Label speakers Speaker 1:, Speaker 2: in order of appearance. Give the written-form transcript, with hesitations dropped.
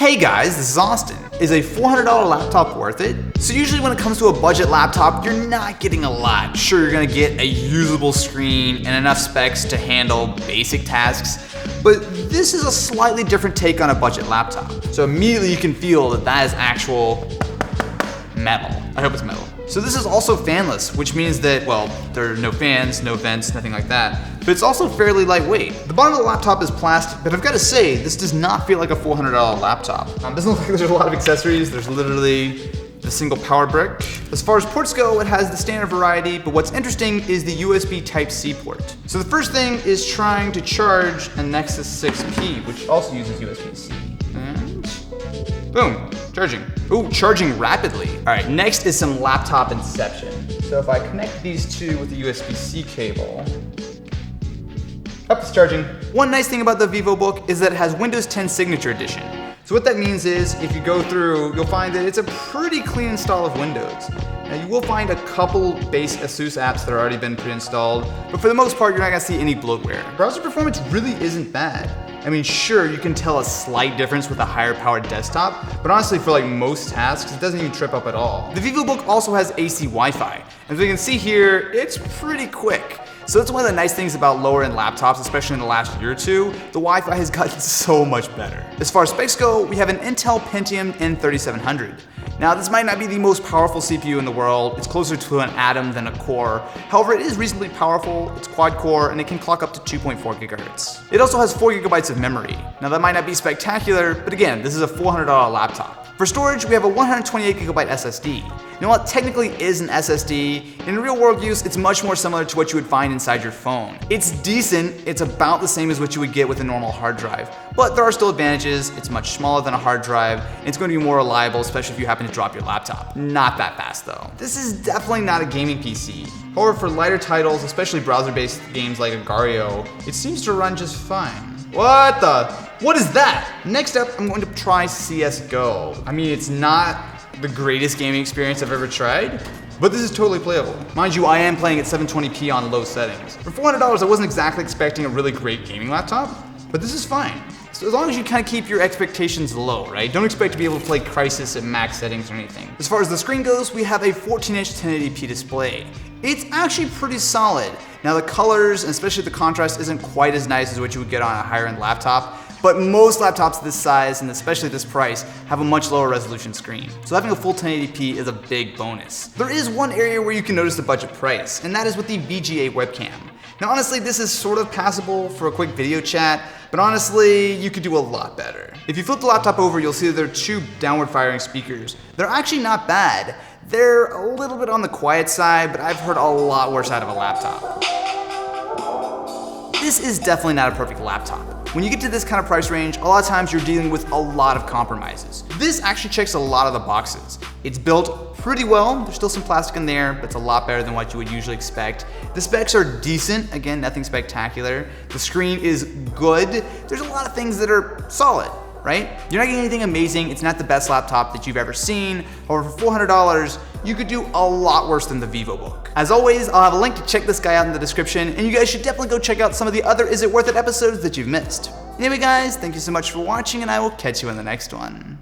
Speaker 1: Hey guys, this is Austin. Is a $400 laptop worth it? So usually when it comes to a budget laptop, you're not getting a lot. Sure, you're gonna get a usable screen and enough specs to handle basic tasks, but this is a slightly different take on a budget laptop. So immediately you can feel that that is actual metal. I hope it's metal. So this is also fanless, which means that, well, there are no fans, no vents, nothing like that. But it's also fairly lightweight. The bottom of the laptop is plastic, but I've got to say, this does not feel like a $400 laptop. It doesn't look like there's a lot of accessories. There's literally the single power brick. As far as ports go, it has the standard variety, but what's interesting is the USB Type-C port. So the first thing is trying to charge a Nexus 6P, which also uses USB-C. And boom, charging. Ooh, charging rapidly. All right, next is some laptop inception. So if I connect these two with the USB-C cable, up, it's charging. One nice thing about the VivoBook is that it has Windows 10 Signature Edition. So what that means is, if you go through, you'll find that it's a pretty clean install of Windows. Now you will find a couple base ASUS apps that have already been pre-installed, but for the most part, you're not gonna see any bloatware. Browser performance really isn't bad. I mean, sure, you can tell a slight difference with a higher powered desktop, but honestly, for like most tasks, it doesn't even trip up at all. The VivoBook also has AC Wi-Fi. As we can see here, it's pretty quick. So that's one of the nice things about lower end laptops, especially in the last year or two. The Wi-Fi has gotten so much better. As far as specs go, we have an Intel Pentium N3700. Now this might not be the most powerful CPU in the world. It's closer to an Atom than a Core. However, it is reasonably powerful. It's quad core and it can clock up to 2.4 gigahertz. It also has 4 gigabytes of memory. Now that might not be spectacular, but again, this is a $400 laptop. For storage, we have a 128 gigabyte SSD. You know what, technically is an SSD. In real world use, it's much more similar to what you would find inside your phone. It's decent, it's about the same as what you would get with a normal hard drive. But there are still advantages. It's much smaller than a hard drive, and it's going to be more reliable, especially if you happen to drop your laptop. Not that fast though. This is definitely not a gaming PC. However, for lighter titles, especially browser-based games like Agario, it seems to run just fine. What is that? Next up, I'm going to try Csgo. I mean, it's not the greatest gaming experience I've ever tried, but this is totally playable. Mind you, I am playing at 720p on low settings. For $400, I wasn't exactly expecting a really great gaming laptop, but this is fine. So as long as you kind of keep your expectations low, right? Don't expect to be able to play Crysis at max settings or anything. As far as the screen goes, we have a 14-inch 1080p display. It's actually pretty solid. Now the colors, and especially the contrast, isn't quite as nice as what you would get on a higher end laptop, but most laptops this size, and especially this price, have a much lower resolution screen. So having a full 1080p is a big bonus. There is one area where you can notice the budget price, and that is with the Vga Webcam. Now honestly, this is sort of passable for a quick video chat, but honestly, you could do a lot better. If you flip the laptop over, you'll see that there are two downward firing speakers. They're actually not bad. They're a little bit on the quiet side, but I've heard a lot worse out of a laptop. This is definitely not a perfect laptop. When you get to this kind of price range, a lot of times you're dealing with a lot of compromises. This actually checks a lot of the boxes. It's built pretty well. There's still some plastic in there, but it's a lot better than what you would usually expect. The specs are decent. Again, nothing spectacular. The screen is good. There's a lot of things that are solid, right? You're not getting anything amazing. It's not the best laptop that you've ever seen. However, for $400, you could do a lot worse than the VivoBook. As always, I'll have a link to check this guy out in the description, and you guys should definitely go check out some of the other Is It Worth It episodes that you've missed. Anyway guys, thank you so much for watching, and I will catch you in the next one.